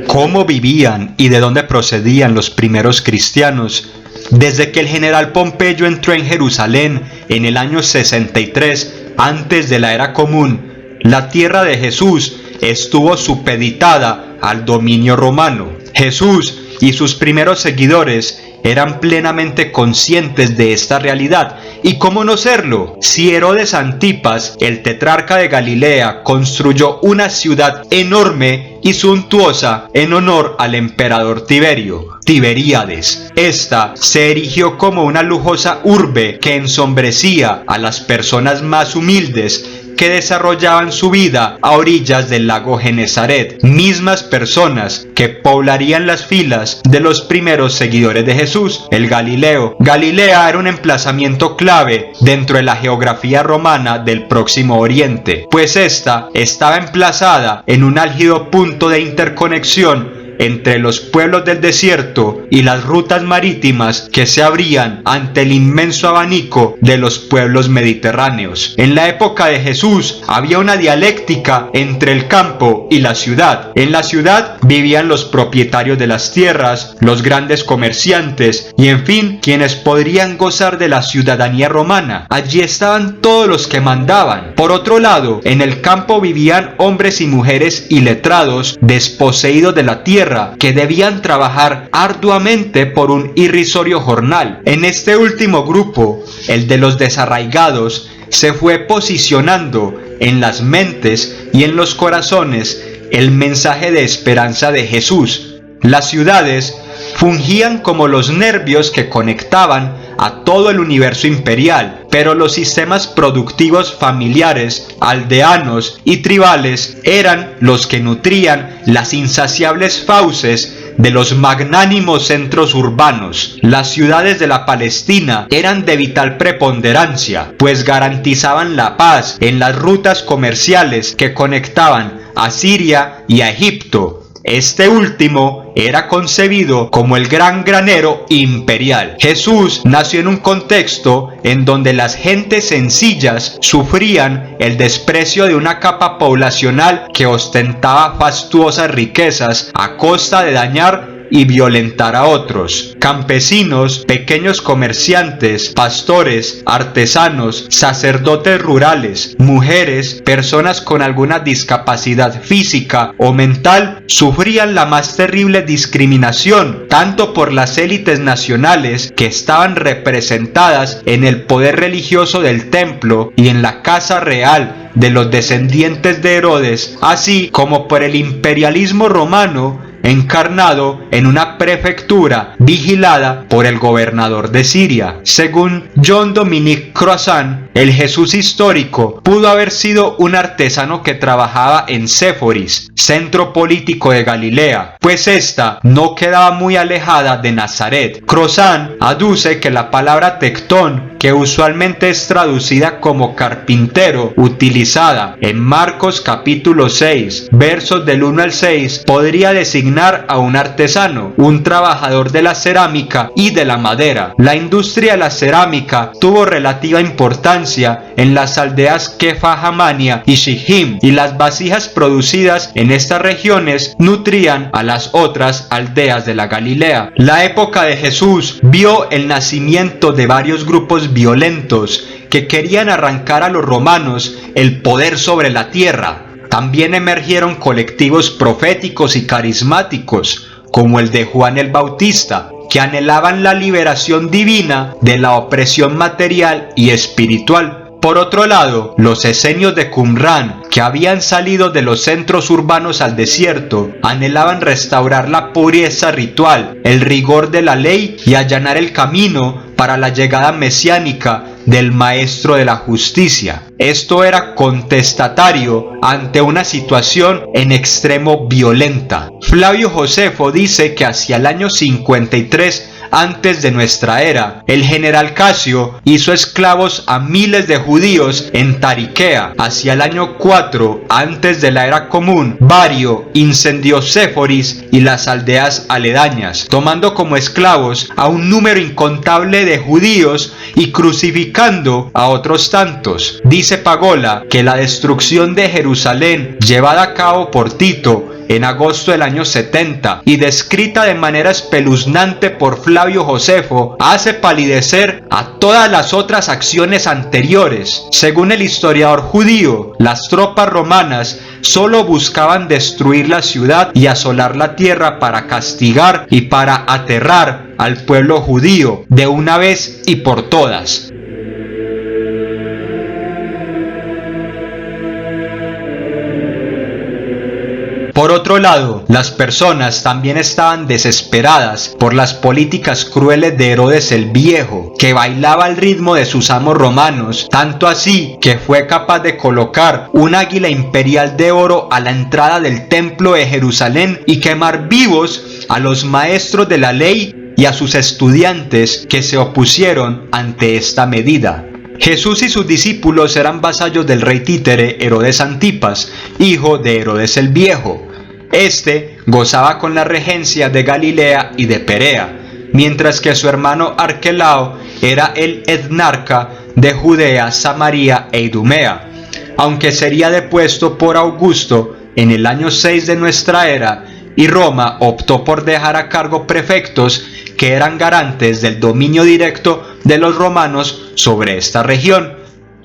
¿Cómo vivían y de dónde procedían los primeros cristianos? Desde que el general Pompeyo entró en Jerusalén en el año 63 antes de la era común, la tierra de Jesús estuvo supeditada al dominio romano. Jesús y sus primeros seguidores eran plenamente conscientes de esta realidad. ¿Y cómo no serlo? Si Herodes Antipas, el tetrarca de Galilea, construyó una ciudad enorme y suntuosa en honor al emperador Tiberio, Tiberíades. Esta se erigió como una lujosa urbe que ensombrecía a las personas más humildes que desarrollaban su vida a orillas del lago Genesaret, mismas personas que poblarían las filas de los primeros seguidores de Jesús, el Galileo. Galilea era un emplazamiento clave dentro de la geografía romana del Próximo Oriente, pues esta estaba emplazada en un álgido punto de interconexión entre los pueblos del desierto y las rutas marítimas que se abrían ante el inmenso abanico de los pueblos mediterráneos. En la época de Jesús había una dialéctica entre el campo y la ciudad. En la ciudad vivían los propietarios de las tierras, los grandes comerciantes y en fin, quienes podrían gozar de la ciudadanía romana. Allí estaban todos los que mandaban. Por otro lado, en el campo vivían hombres y mujeres iletrados, desposeídos de la tierra, que debían trabajar arduamente por un irrisorio jornal. En este último grupo, el de los desarraigados, se fue posicionando en las mentes y en los corazones el mensaje de esperanza de Jesús. Las ciudades fungían como los nervios que conectaban a todo el universo imperial, pero los sistemas productivos familiares, aldeanos y tribales eran los que nutrían las insaciables fauces de los magnánimos centros urbanos. Las ciudades de la Palestina eran de vital preponderancia, pues garantizaban la paz en las rutas comerciales que conectaban a Siria y a Egipto. Este último era concebido como el gran granero imperial. Jesús nació en un contexto en donde las gentes sencillas sufrían el desprecio de una capa poblacional que ostentaba fastuosas riquezas a costa de dañar y violentar a otros. Campesinos, pequeños comerciantes, pastores, artesanos, sacerdotes rurales, mujeres, personas con alguna discapacidad física o mental sufrían la más terrible discriminación, tanto por las élites nacionales que estaban representadas en el poder religioso del templo y en la casa real de los descendientes de Herodes, así como por el imperialismo romano encarnado en una prefectura vigilada por el gobernador de Siria. Según Jean-Dominique Croissant, el Jesús histórico pudo haber sido un artesano que trabajaba en Séforis, centro político de Galilea, pues esta no quedaba muy alejada de Nazaret. Croissant aduce que la palabra tectón, que usualmente es traducida como carpintero, utilizada en Marcos capítulo 6, versos del 1 al 6, podría designar a un artesano, un trabajador de la cerámica y de la madera. La industria de la cerámica tuvo relativa importancia en las aldeas Kefa Hamania y Shihim, y las vasijas producidas en estas regiones nutrían a las otras aldeas de la Galilea. La época de Jesús vio el nacimiento de varios grupos violentos que querían arrancar a los romanos el poder sobre la tierra. También emergieron colectivos proféticos y carismáticos, como el de Juan el Bautista, que anhelaban la liberación divina de la opresión material y espiritual. Por otro lado, los esenios de Qumrán, que habían salido de los centros urbanos al desierto, anhelaban restaurar la pureza ritual, el rigor de la ley y allanar el camino para la llegada mesiánica del Maestro de la Justicia. Esto era contestatario ante una situación en extremo violenta. Flavio Josefo dice que hacia el año 53 antes de nuestra era, el general Casio hizo esclavos a miles de judíos en Tariquea. Hacia el año 4 antes de la era común, Vario incendió Séforis y las aldeas aledañas, tomando como esclavos a un número incontable de judíos y crucificando a otros tantos. Dice Pagola que la destrucción de Jerusalén, llevada a cabo por Tito en agosto del año 70 y descrita de manera espeluznante por Flavio Josefo, hace palidecer a todas las otras acciones anteriores. Según el historiador judío, las tropas romanas solo buscaban destruir la ciudad y asolar la tierra para castigar y para aterrar al pueblo judío de una vez y por todas. Por otro lado, las personas también estaban desesperadas por las políticas crueles de Herodes el Viejo, que bailaba al ritmo de sus amos romanos, tanto así que fue capaz de colocar un águila imperial de oro a la entrada del templo de Jerusalén y quemar vivos a los maestros de la ley y a sus estudiantes que se opusieron ante esta medida. Jesús y sus discípulos eran vasallos del rey títere Herodes Antipas, hijo de Herodes el Viejo. Este gozaba con la regencia de Galilea y de Perea, mientras que su hermano Arquelao era el etnarca de Judea, Samaria e Idumea, aunque sería depuesto por Augusto en el año 6 de nuestra era, y Roma optó por dejar a cargo prefectos que eran garantes del dominio directo de los romanos sobre esta región.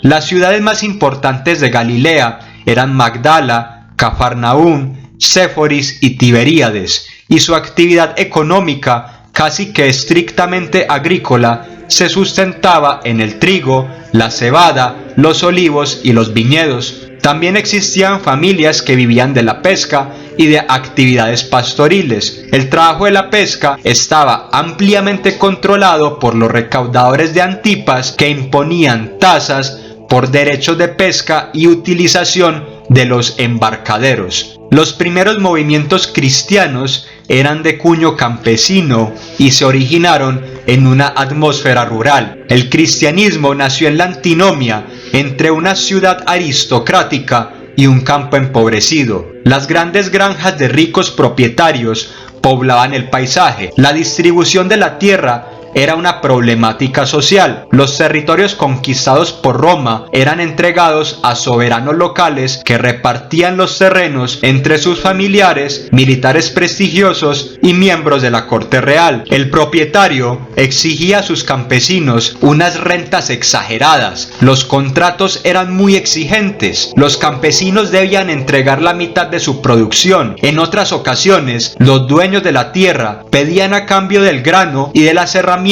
Las ciudades más importantes de Galilea eran Magdala, Cafarnaúm, Séforis y Tiberíades, y su actividad económica, casi que estrictamente agrícola, se sustentaba en el trigo, la cebada, los olivos y los viñedos. También existían familias que vivían de la pesca y de actividades pastoriles. El trabajo de la pesca estaba ampliamente controlado por los recaudadores de Antipas, que imponían tasas por derechos de pesca y utilización de los embarcaderos. Los primeros movimientos cristianos eran de cuño campesino y se originaron en una atmósfera rural. El cristianismo nació en la antinomia entre una ciudad aristocrática y un campo empobrecido. Las grandes granjas de ricos propietarios poblaban el paisaje. La distribución de la tierra era una problemática social. Los territorios conquistados por Roma eran entregados a soberanos locales que repartían los terrenos entre sus familiares, militares prestigiosos y miembros de la corte real. El propietario exigía a sus campesinos unas rentas exageradas. Los contratos eran muy exigentes. Los campesinos debían entregar la mitad de su producción. En otras ocasiones, los dueños de la tierra pedían a cambio del grano y de las herramientas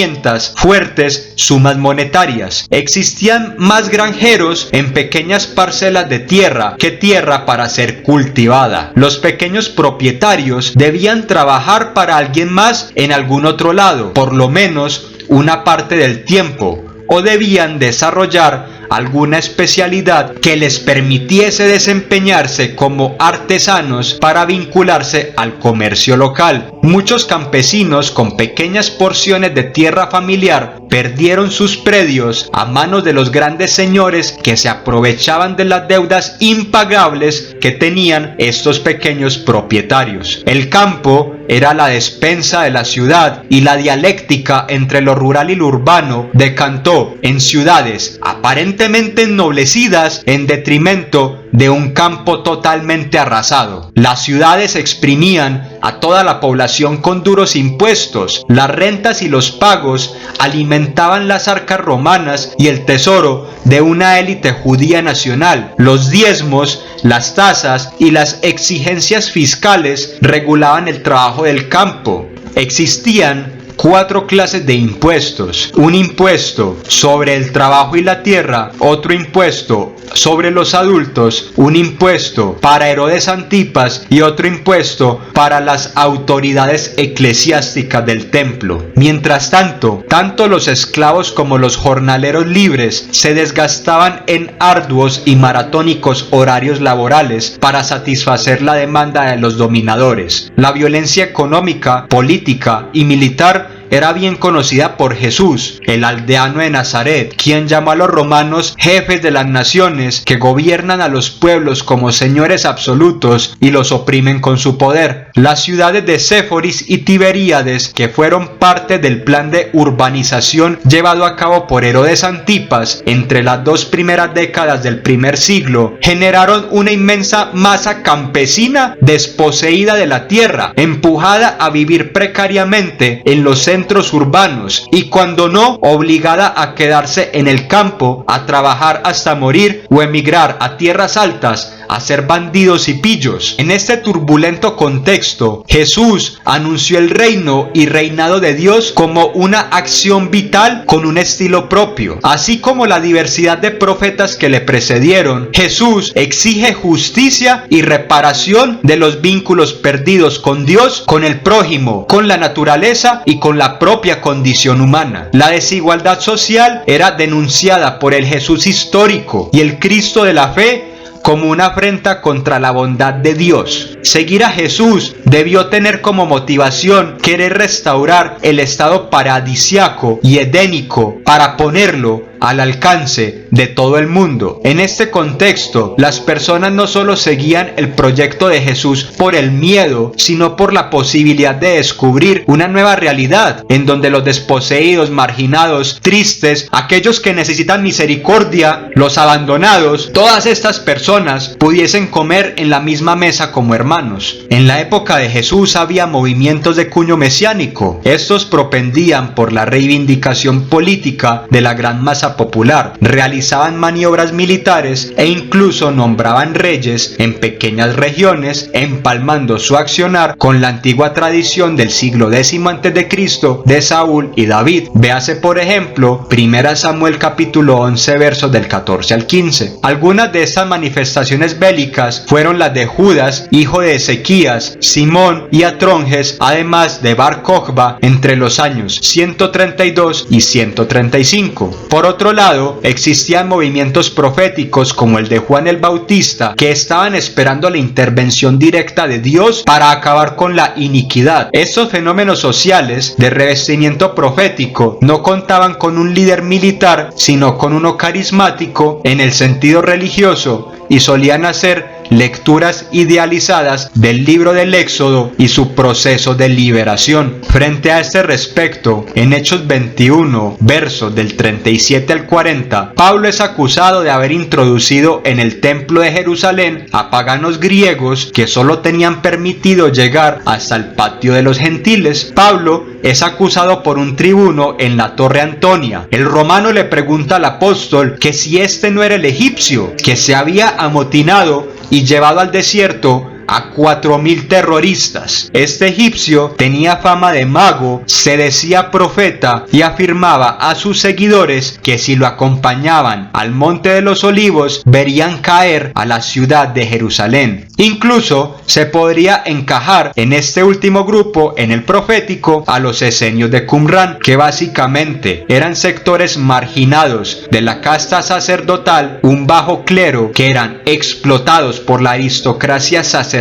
fuertes sumas monetarias. Existían más granjeros en pequeñas parcelas de tierra que tierra para ser cultivada. Los pequeños propietarios debían trabajar para alguien más en algún otro lado, por lo menos una parte del tiempo, o debían desarrollar alguna especialidad que les permitiese desempeñarse como artesanos para vincularse al comercio local. Muchos campesinos con pequeñas porciones de tierra familiar perdieron sus predios a manos de los grandes señores que se aprovechaban de las deudas impagables que tenían estos pequeños propietarios. El campo era la despensa de la ciudad y la dialéctica entre lo rural y lo urbano decantó en ciudades aparentemente ennoblecidas en detrimento de un campo totalmente arrasado. Las ciudades exprimían a toda la población con duros impuestos. Las rentas y los pagos alimentaban las arcas romanas y el tesoro de una élite judía nacional. Los diezmos, las tasas y las exigencias fiscales regulaban el trabajo del campo. Existían 4 clases de impuestos: un impuesto sobre el trabajo y la tierra, otro impuesto sobre los adultos, un impuesto para Herodes Antipas y otro impuesto para las autoridades eclesiásticas del templo. Mientras tanto, tanto los esclavos como los jornaleros libres se desgastaban en arduos y maratónicos horarios laborales para satisfacer la demanda de los dominadores. La violencia económica, política y militar era bien conocida por Jesús, el aldeano de Nazaret, quien llamó a los romanos jefes de las naciones que gobiernan a los pueblos como señores absolutos y los oprimen con su poder. Las ciudades de Séforis y Tiberíades, que fueron parte del plan de urbanización llevado a cabo por Herodes Antipas entre las dos primeras décadas del primer siglo, generaron una inmensa masa campesina desposeída de la tierra, empujada a vivir precariamente en los centros urbanos y cuando no, obligada a quedarse en el campo, a trabajar hasta morir o emigrar a tierras altas a ser bandidos y pillos. En este turbulento contexto, Jesús anunció el reino y reinado de Dios como una acción vital con un estilo propio. Así como la diversidad de profetas que le precedieron, Jesús exige justicia y reparación de los vínculos perdidos con Dios, con el prójimo, con la naturaleza y con la propia condición humana. La desigualdad social era denunciada por el Jesús histórico y el Cristo de la fe como una afrenta contra la bondad de Dios. Seguir a Jesús debió tener como motivación querer restaurar el estado paradisiaco y edénico para ponerlo al alcance de todo el mundo. En este contexto, las personas no solo seguían el proyecto de Jesús por el miedo, sino por la posibilidad de descubrir una nueva realidad, en donde los desposeídos, marginados, tristes, aquellos que necesitan misericordia, los abandonados, todas estas personas pudiesen comer en la misma mesa como hermanos. En la época de Jesús había movimientos de cuño mesiánico. Estos propendían por la reivindicación política de la gran masa popular, realizaban maniobras militares e incluso nombraban reyes en pequeñas regiones, empalmando su accionar con la antigua tradición del siglo X a.C. de Saúl y David. Véase por ejemplo 1 Samuel capítulo 11 versos del 14 al 15. Algunas de estas manifestaciones bélicas fueron las de Judas, hijo de Ezequías, Simón y Atronges, además de Bar Cochba entre los años 132 y 135. Por otro lado, existían movimientos proféticos como el de Juan el Bautista, que estaban esperando la intervención directa de Dios para acabar con la iniquidad. Estos fenómenos sociales de revestimiento profético no contaban con un líder militar, sino con uno carismático en el sentido religioso, y solían hacer lecturas idealizadas del libro del Éxodo y su proceso de liberación. Frente a este respecto, en Hechos 21, versos del 37 al 40, Pablo es acusado de haber introducido en el templo de Jerusalén a paganos griegos que solo tenían permitido llegar hasta el patio de los gentiles. Pablo es acusado por un tribuno en la Torre Antonia. El romano le pregunta al apóstol que si este no era el egipcio, que se había amotinado y llevado al desierto a 4.000 terroristas. Este egipcio tenía fama de mago, se decía profeta y afirmaba a sus seguidores que si lo acompañaban al Monte de los Olivos verían caer a la ciudad de Jerusalén. Incluso se podría encajar en este último grupo, en el profético, a los esenios de Qumran, que básicamente eran sectores marginados de la casta sacerdotal, un bajo clero que eran explotados por la aristocracia sacerdotal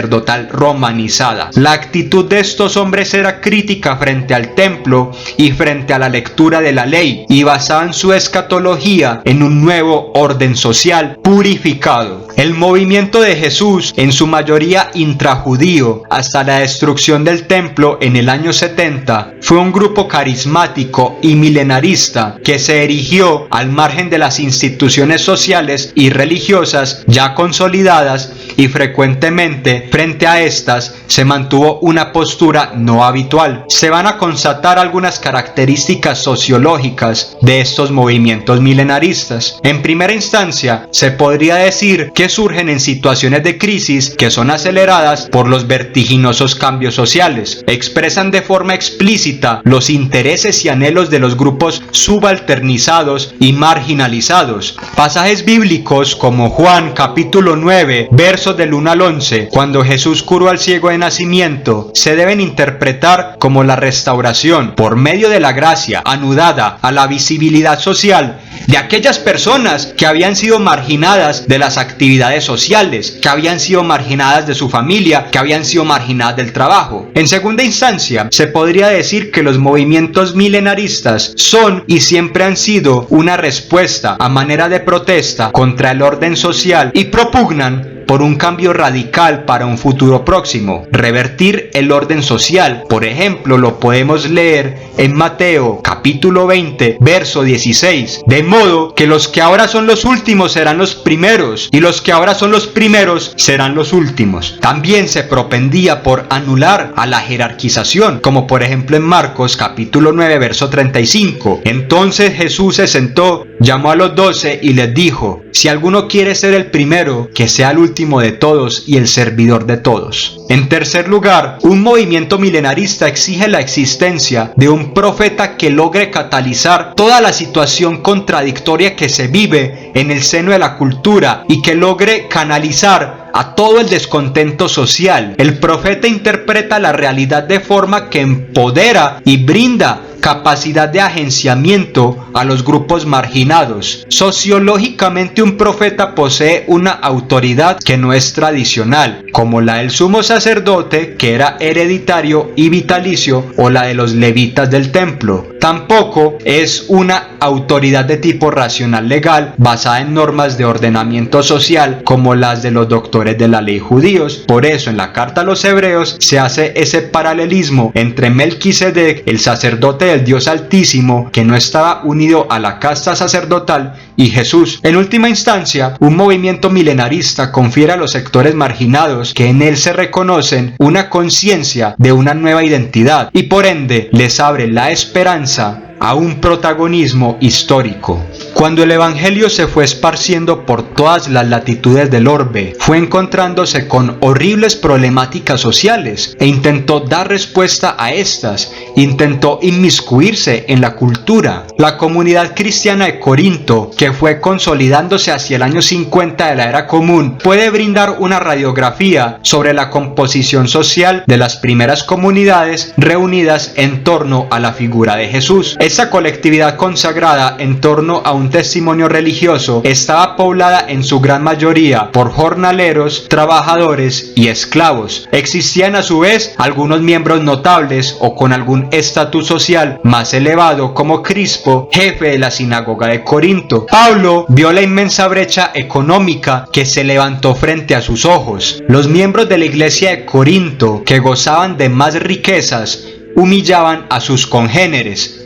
romanizada. La actitud de estos hombres era crítica frente al templo y frente a la lectura de la ley, y basaban su escatología en un nuevo orden social purificado. El movimiento de Jesús, en su mayoría intrajudío, hasta la destrucción del templo en el año 70, fue un grupo carismático y milenarista que se erigió al margen de las instituciones sociales y religiosas ya consolidadas, y frecuentemente frente a estas se mantuvo una postura no habitual. Se van a constatar algunas características sociológicas de estos movimientos milenaristas. En primera instancia, se podría decir que surgen en situaciones de crisis que son aceleradas por los vertiginosos cambios sociales. Expresan de forma explícita los intereses y anhelos de los grupos subalternizados y marginalizados. Pasajes bíblicos como Juan capítulo 9, versos versos del 1 al 11, cuando Jesús curó al ciego de nacimiento, se deben interpretar como la restauración, por medio de la gracia, anudada a la visibilidad social de aquellas personas que habían sido marginadas de las actividades sociales, que habían sido marginadas de su familia, que habían sido marginadas del trabajo. En segunda instancia, se podría decir que los movimientos milenaristas son y siempre han sido una respuesta a manera de protesta contra el orden social y propugnan por un cambio radical para un futuro próximo, revertir el orden social. Por ejemplo, lo podemos leer en Mateo capítulo 20, verso 16, de modo que los que ahora son los últimos serán los primeros, y los que ahora son los primeros serán los últimos. También se propendía por anular a la jerarquización, como por ejemplo en Marcos capítulo 9, verso 35. Entonces Jesús se sentó, llamó a los 12 y les dijo: si alguno quiere ser el primero, que sea el último de todos y el servidor de todos. En tercer lugar, un movimiento milenarista exige la existencia de un profeta que logre catalizar toda la situación contradictoria que se vive en el seno de la cultura y que logre canalizar a todo el descontento social. El profeta interpreta la realidad de forma que empodera y brinda capacidad de agenciamiento a los grupos marginados. Sociológicamente, un profeta posee una autoridad que no es tradicional, como la del sumo sacerdote, que era hereditario y vitalicio, o la de los levitas del templo. Tampoco es una autoridad de tipo racional legal, basada en normas de ordenamiento social, como las de los doctores de la ley judíos. Por eso, en la carta a los Hebreos se hace ese paralelismo entre Melquisedec, el sacerdote del Dios Altísimo, que no estaba unido a la casta sacerdotal, y Jesús. En última instancia, un movimiento milenarista confiere a los sectores marginados que en él se reconocen una conciencia de una nueva identidad y por ende les abre la esperanza a un protagonismo histórico. Cuando el evangelio se fue esparciendo por todas las latitudes del orbe, fue encontrándose con horribles problemáticas sociales e intentó dar respuesta a estas, intentó inmiscuirse en la cultura. La comunidad cristiana de Corinto, que fue consolidándose hacia el año 50 de la era común, puede brindar una radiografía sobre la composición social de las primeras comunidades reunidas en torno a la figura de Jesús. Esa colectividad consagrada en torno a un testimonio religioso estaba poblada en su gran mayoría por jornaleros, trabajadores y esclavos. Existían a su vez algunos miembros notables o con algún estatus social más elevado, como Crispo, jefe de la sinagoga de Corinto. Pablo vio la inmensa brecha económica que se levantó frente a sus ojos. Los miembros de la iglesia de Corinto, que gozaban de más riquezas, humillaban a sus congéneres.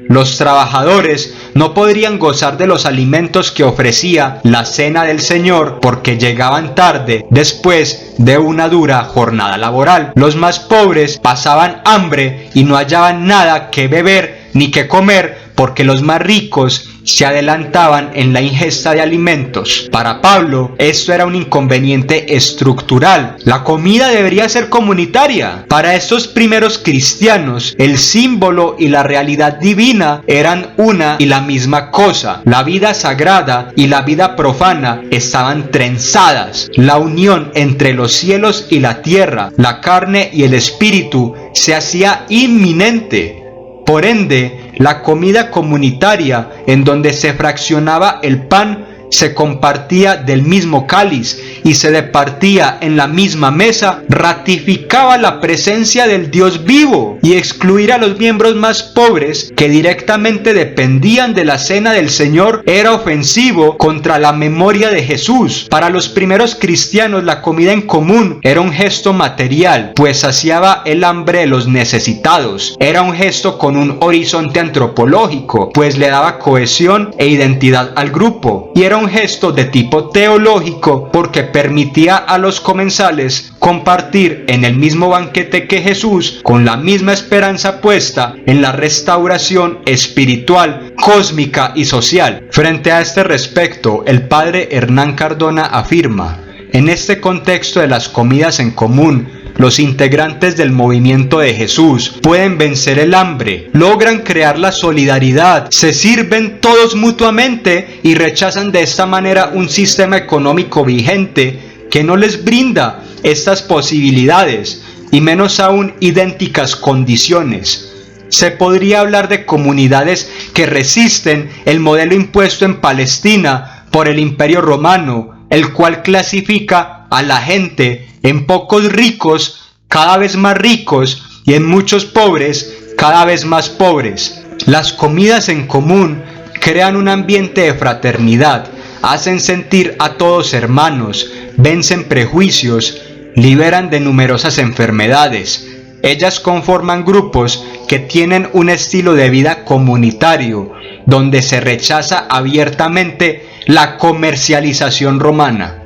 Los trabajadores no podrían gozar de los alimentos que ofrecía la cena del Señor porque llegaban tarde después de una dura jornada laboral. Los más pobres pasaban hambre y no hallaban nada que beber ni que comer porque los más ricos se adelantaban en la ingesta de alimentos. Para Pablo, esto era un inconveniente estructural. La comida debería ser comunitaria. Para estos primeros cristianos, el símbolo y la realidad divina eran una y la misma cosa. La vida sagrada y la vida profana estaban trenzadas. La unión entre los cielos y la tierra, la carne y el espíritu, se hacía inminente. Por ende, la comida comunitaria, en donde se fraccionaba el pan, se compartía del mismo cáliz y se departía en la misma mesa, ratificaba la presencia del Dios vivo, y excluir a los miembros más pobres que directamente dependían de la cena del Señor era ofensivo contra la memoria de Jesús. Para los primeros cristianos, la comida en común era un gesto material, pues saciaba el hambre de los necesitados. Era un gesto con un horizonte antropológico, pues le daba cohesión e identidad al grupo, y era un gesto de tipo teológico porque permitía a los comensales compartir en el mismo banquete que Jesús, con la misma esperanza puesta en la restauración espiritual, cósmica y social. Frente a este respecto, el padre Hernán Cardona afirma: en este contexto de las comidas en común, los integrantes del movimiento de Jesús pueden vencer el hambre, logran crear la solidaridad, se sirven todos mutuamente y rechazan de esta manera un sistema económico vigente que no les brinda estas posibilidades y menos aún idénticas condiciones. Se podría hablar de comunidades que resisten el modelo impuesto en Palestina por el Imperio Romano, el cual clasifica a la gente en pocos ricos, cada vez más ricos, y en muchos pobres, cada vez más pobres. Las comidas en común crean un ambiente de fraternidad, hacen sentir a todos hermanos, vencen prejuicios, liberan de numerosas enfermedades. Ellas conforman grupos que tienen un estilo de vida comunitario, donde se rechaza abiertamente la comercialización romana.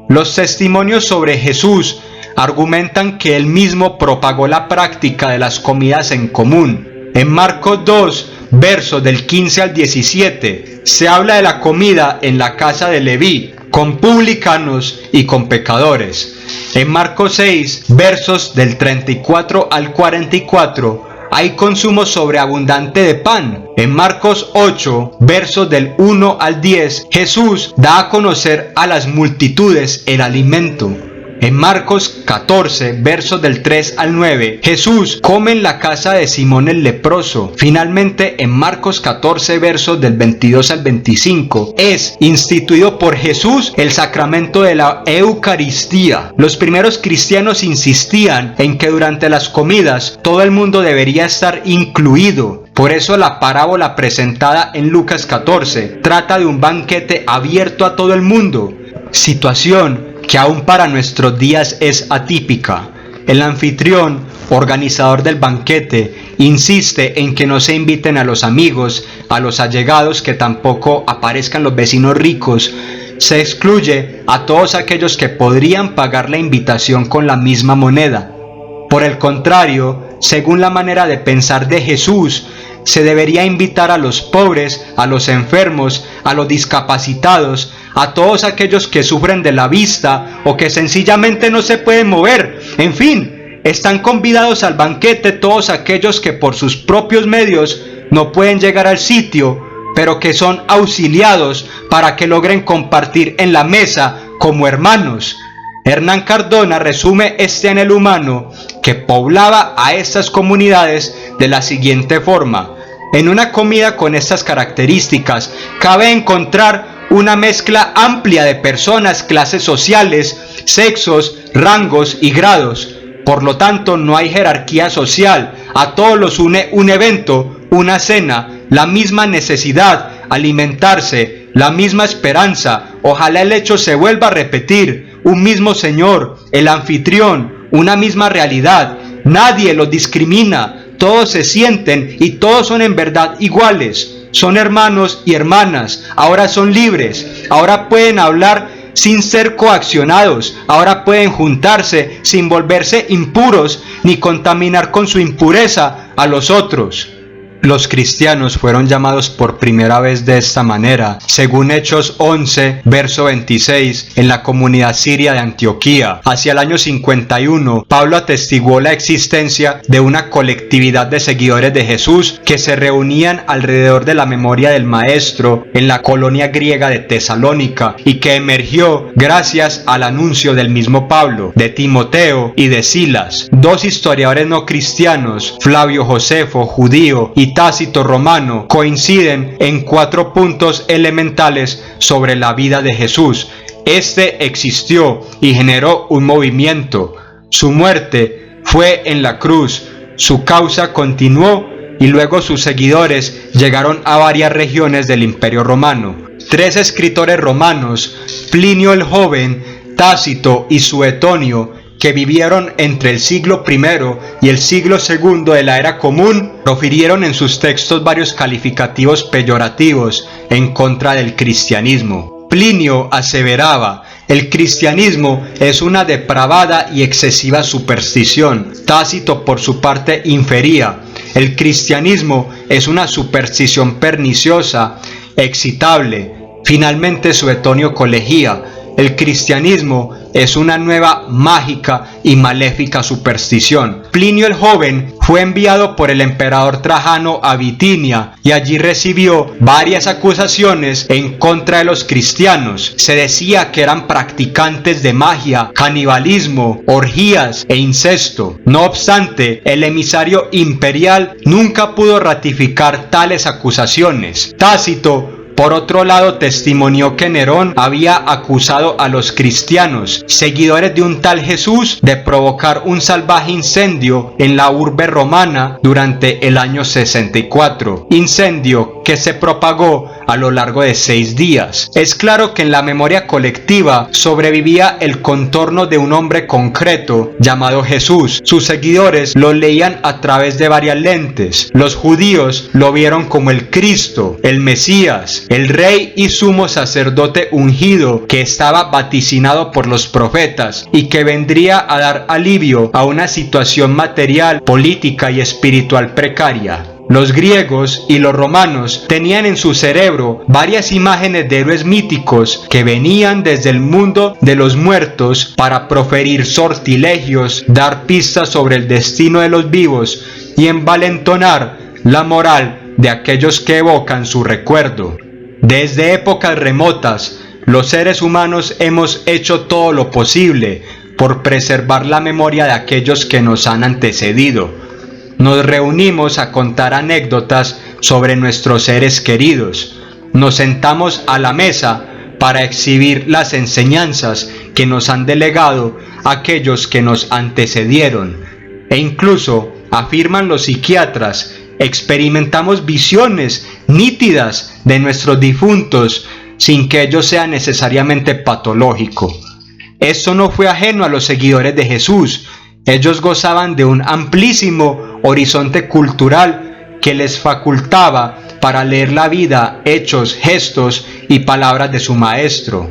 Los testimonios sobre Jesús argumentan que él mismo propagó la práctica de las comidas en común. En Marcos 2, versos del 15 al 17, se habla de la comida en la casa de Leví, con publicanos y con pecadores. En Marcos 6, versos del 34 al 44, hay consumo sobreabundante de pan. En Marcos 8, versos del 1 al 10, Jesús da a conocer a las multitudes el alimento. En Marcos 14, versos del 3 al 9, Jesús come en la casa de Simón el leproso. Finalmente, en Marcos 14, versos del 22 al 25, es instituido por Jesús el sacramento de la Eucaristía. Los primeros cristianos insistían en que durante las comidas todo el mundo debería estar incluido. Por eso la parábola presentada en Lucas 14 trata de un banquete abierto a todo el mundo, situación que aún para nuestros días es atípica. El anfitrión, organizador del banquete, insiste en que no se inviten a los amigos, a los allegados, que tampoco aparezcan los vecinos ricos. Se excluye a todos aquellos que podrían pagar la invitación con la misma moneda. Por el contrario, según la manera de pensar de Jesús, se debería invitar a los pobres, a los enfermos, a los discapacitados, a todos aquellos que sufren de la vista o que sencillamente no se pueden mover. En fin, están convidados al banquete todos aquellos que por sus propios medios no pueden llegar al sitio, pero que son auxiliados para que logren compartir en la mesa como hermanos. Hernán Cardona resume este anhelo humano que poblaba a estas comunidades de la siguiente forma: en una comida con estas características cabe encontrar una mezcla amplia de personas, clases sociales, sexos, rangos y grados. Por lo tanto, no hay jerarquía social. A todos los une un evento, una cena, la misma necesidad, alimentarse, la misma esperanza. Ojalá el hecho se vuelva a repetir. Un mismo Señor, el anfitrión, una misma realidad. Nadie los discrimina. Todos se sienten y todos son en verdad iguales. Son hermanos y hermanas, ahora son libres, ahora pueden hablar sin ser coaccionados, ahora pueden juntarse sin volverse impuros ni contaminar con su impureza a los otros. Los cristianos fueron llamados por primera vez de esta manera, según Hechos 11, verso 26, en la comunidad siria de Antioquía. Hacia el año 51, Pablo atestiguó la existencia de una colectividad de seguidores de Jesús que se reunían alrededor de la memoria del Maestro en la colonia griega de Tesalónica y que emergió gracias al anuncio del mismo Pablo, de Timoteo y de Silas. Dos historiadores no cristianos, Flavio Josefo, judío, y Tácito, romano, coinciden en 4 puntos elementales sobre la vida de Jesús. Este existió y generó un movimiento. Su muerte fue en la cruz, su causa continuó y luego sus seguidores llegaron a varias regiones del Imperio Romano. 3 escritores romanos, Plinio el Joven, Tácito y Suetonio, que vivieron entre el siglo I y el siglo II de la era común, profirieron en sus textos varios calificativos peyorativos en contra del cristianismo. Plinio aseveraba: el cristianismo es una depravada y excesiva superstición. Tácito, por su parte, infería: el cristianismo es una superstición perniciosa, excitable. Finalmente, Suetonio colegía: el cristianismo es una nueva, mágica y maléfica superstición. Plinio el Joven fue enviado por el emperador Trajano a Bitinia y allí recibió varias acusaciones en contra de los cristianos. Se decía que eran practicantes de magia, canibalismo, orgías e incesto. No obstante, el emisario imperial nunca pudo ratificar tales acusaciones. Tácito, por otro lado, testimonió que Nerón había acusado a los cristianos, seguidores de un tal Jesús, de provocar un salvaje incendio en la urbe romana durante el año 64, incendio que se propagó a lo largo de 6 días. Es claro que en la memoria colectiva sobrevivía el contorno de un hombre concreto llamado Jesús. Sus seguidores lo leían a través de varias lentes. Los judíos lo vieron como el Cristo, el Mesías, el rey y sumo sacerdote ungido que estaba vaticinado por los profetas y que vendría a dar alivio a una situación material, política y espiritual precaria. Los griegos y los romanos tenían en su cerebro varias imágenes de héroes míticos que venían desde el mundo de los muertos para proferir sortilegios, dar pistas sobre el destino de los vivos y envalentonar la moral de aquellos que evocan su recuerdo. Desde épocas remotas, los seres humanos hemos hecho todo lo posible por preservar la memoria de aquellos que nos han antecedido. Nos reunimos a contar anécdotas sobre nuestros seres queridos. Nos sentamos a la mesa para exhibir las enseñanzas que nos han delegado aquellos que nos antecedieron. E incluso, afirman los psiquiatras, experimentamos visiones nítidas de nuestros difuntos sin que ello sea necesariamente patológico. Esto no fue ajeno a los seguidores de Jesús. Ellos gozaban de un amplísimo horizonte cultural que les facultaba para leer la vida, hechos, gestos y palabras de su maestro.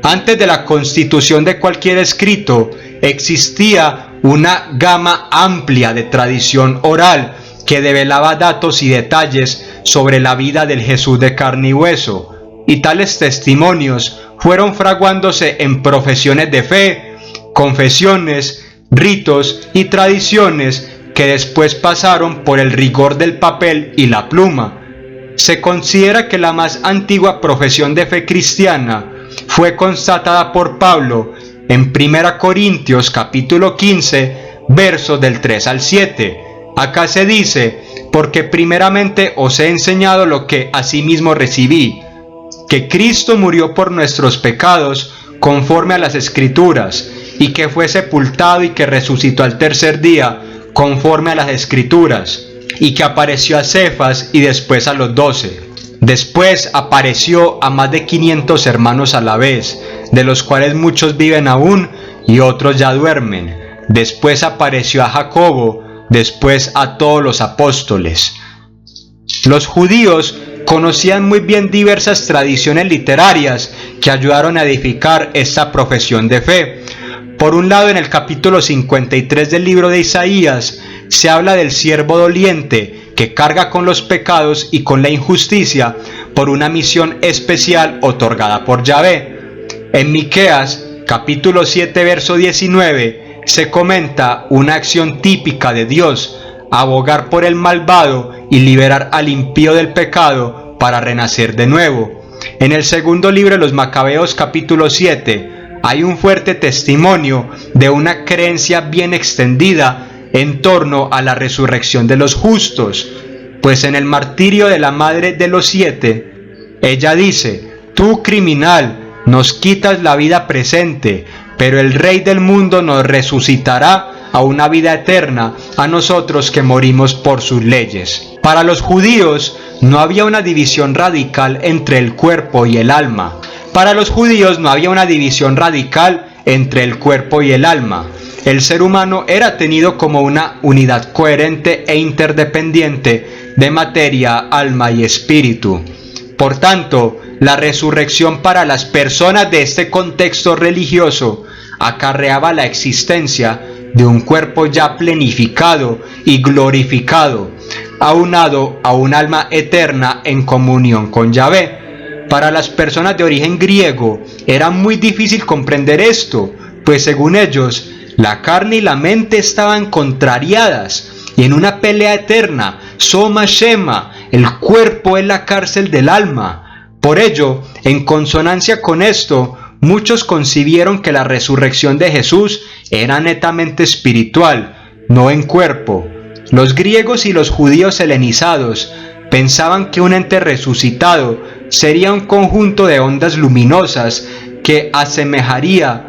Antes de la constitución de cualquier escrito, existía una gama amplia de tradición oral que develaba datos y detalles sobre la vida del Jesús de carne y hueso, y tales testimonios fueron fraguándose en profesiones de fe, confesiones, ritos y tradiciones que después pasaron por el rigor del papel y la pluma. Se considera que la más antigua profesión de fe cristiana fue constatada por Pablo en 1 Corintios capítulo 15, versos del 3 al 7. Acá se dice: porque primeramente os he enseñado lo que asimismo recibí, que Cristo murió por nuestros pecados conforme a las Escrituras, y que fue sepultado y que resucitó al tercer día conforme a las Escrituras, y que apareció a Cefas y después a los 12. Después apareció a más de 500 hermanos a la vez, de los cuales muchos viven aún y otros ya duermen. Después apareció a Jacobo, después a todos los apóstoles. Los judíos conocían muy bien diversas tradiciones literarias que ayudaron a edificar esta profesión de fe. Por un lado, en el capítulo 53 del libro de Isaías, se habla del siervo doliente que carga con los pecados y con la injusticia por una misión especial otorgada por Yahvé. En Miqueas, capítulo 7, verso 19, se comenta una acción típica de Dios: abogar por el malvado y liberar al impío del pecado para renacer de nuevo. En el segundo libro de los Macabeos, capítulo 7, hay un fuerte testimonio de una creencia bien extendida en torno a la resurrección de los justos, pues en el martirio de la madre de los 7, ella dice: tú, criminal, nos quitas la vida presente, pero el Rey del mundo nos resucitará a una vida eterna a nosotros que morimos por sus leyes. Para los judíos no había una división radical entre el cuerpo y el alma. Para los judíos no había una división radical entre el cuerpo y el alma. El ser humano era tenido como una unidad coherente e interdependiente de materia, alma y espíritu. Por tanto, la resurrección para las personas de este contexto religioso acarreaba la existencia de un cuerpo ya plenificado y glorificado, aunado a un alma eterna en comunión con Yahvé. Para las personas de origen griego era muy difícil comprender esto, pues según ellos, la carne y la mente estaban contrariadas y en una pelea eterna, soma shema, el cuerpo es la cárcel del alma. Por ello, en consonancia con esto, muchos concibieron que la resurrección de Jesús era netamente espiritual, no en cuerpo. Los griegos y los judíos helenizados pensaban que un ente resucitado sería un conjunto de ondas luminosas que asemejaría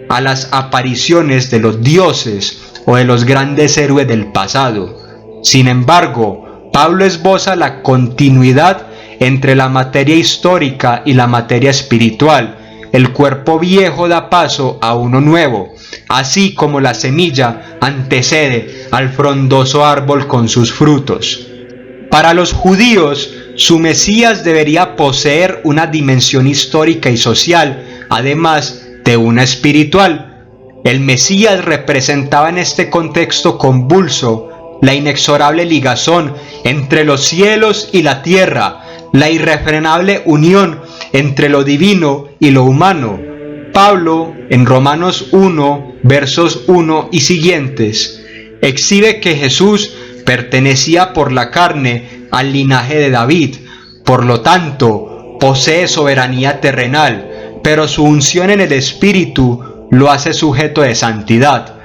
a las apariciones de los dioses o de los grandes héroes del pasado. Sin embargo, Pablo esboza la continuidad entre la materia histórica y la materia espiritual. El cuerpo viejo da paso a uno nuevo, así como la semilla antecede al frondoso árbol con sus frutos. Para los judíos, su Mesías debería poseer una dimensión histórica y social, además de una espiritual. El Mesías representaba en este contexto convulso la inexorable ligazón entre los cielos y la tierra, la irrefrenable unión entre lo divino y lo humano. Pablo, en Romanos 1, versos 1 y siguientes, exhibe que Jesús pertenecía por la carne al linaje de David, por lo tanto, posee soberanía terrenal, pero su unción en el Espíritu lo hace sujeto de santidad.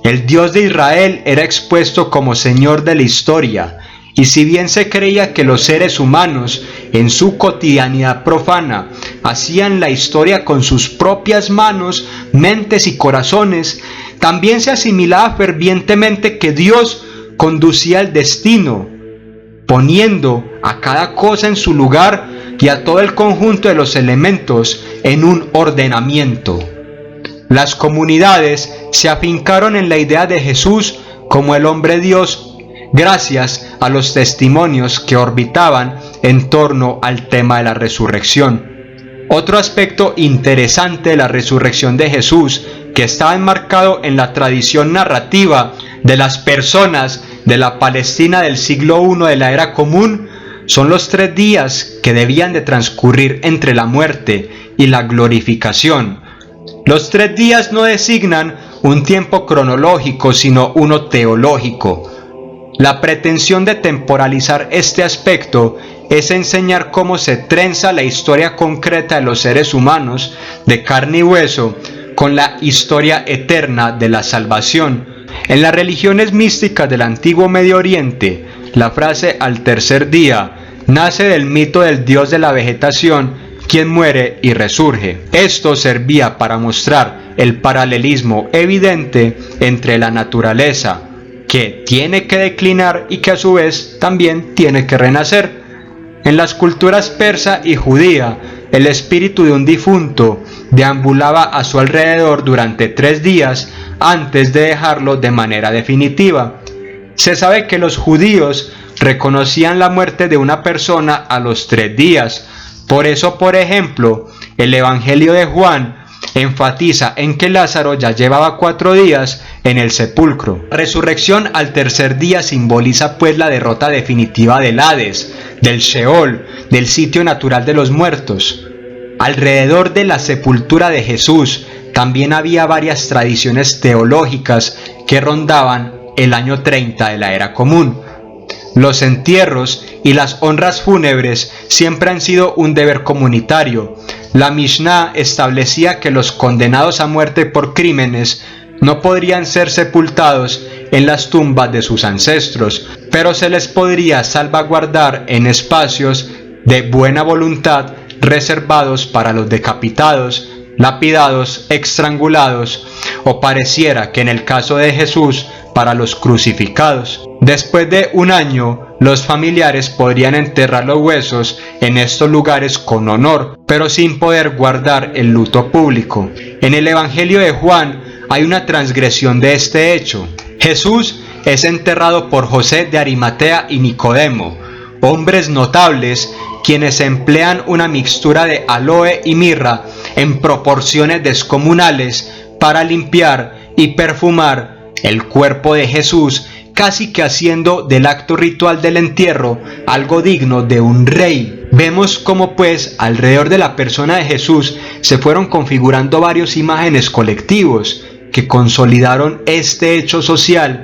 El Dios de Israel era expuesto como Señor de la historia, y si bien se creía que los seres humanos, en su cotidianidad profana, hacían la historia con sus propias manos, mentes y corazones, también se asimilaba fervientemente que Dios conducía el destino, poniendo a cada cosa en su lugar y a todo el conjunto de los elementos en un ordenamiento. Las comunidades se afincaron en la idea de Jesús como el hombre Dios gracias a los testimonios que orbitaban en torno al tema de la resurrección. Otro aspecto interesante de la resurrección de Jesús, que estaba enmarcado en la tradición narrativa de las personas de la Palestina del siglo I de la era común, son los 3 días que debían de transcurrir entre la muerte y la glorificación. Los 3 días no designan un tiempo cronológico, sino uno teológico. La pretensión de temporalizar este aspecto es enseñar cómo se trenza la historia concreta de los seres humanos de carne y hueso con la historia eterna de la salvación. En las religiones místicas del antiguo Medio Oriente, la frase al tercer día nace del mito del dios de la vegetación, quien muere y resurge. Esto servía para mostrar el paralelismo evidente entre la naturaleza, que tiene que declinar y que a su vez también tiene que renacer. En las culturas persa y judía, el espíritu de un difunto deambulaba a su alrededor durante 3 días antes de dejarlo de manera definitiva. Se sabe que los judíos reconocían la muerte de una persona a los 3 días. Por eso, por ejemplo, el Evangelio de Juan enfatiza en que Lázaro ya llevaba 4 días en el sepulcro. La resurrección al tercer día simboliza pues la derrota definitiva del Hades, del Sheol, del sitio natural de los muertos. Alrededor de la sepultura de Jesús también había varias tradiciones teológicas que rondaban el año 30 de la era común. Los entierros y las honras fúnebres siempre han sido un deber comunitario. La Mishnah establecía que los condenados a muerte por crímenes no podrían ser sepultados en las tumbas de sus ancestros, pero se les podría salvaguardar en espacios de buena voluntad reservados para los decapitados, lapidados, estrangulados, o pareciera que en el caso de Jesús, para los crucificados. Después de 1 año, los familiares podrían enterrar los huesos en estos lugares con honor, pero sin poder guardar el luto público. En el Evangelio de Juan hay una transgresión de este hecho. Jesús es enterrado por José de Arimatea y Nicodemo, hombres notables quienes emplean una mixtura de aloe y mirra en proporciones descomunales para limpiar y perfumar el cuerpo de Jesús, casi que haciendo del acto ritual del entierro algo digno de un rey. Vemos cómo pues alrededor de la persona de Jesús se fueron configurando varios imágenes colectivos que consolidaron este hecho social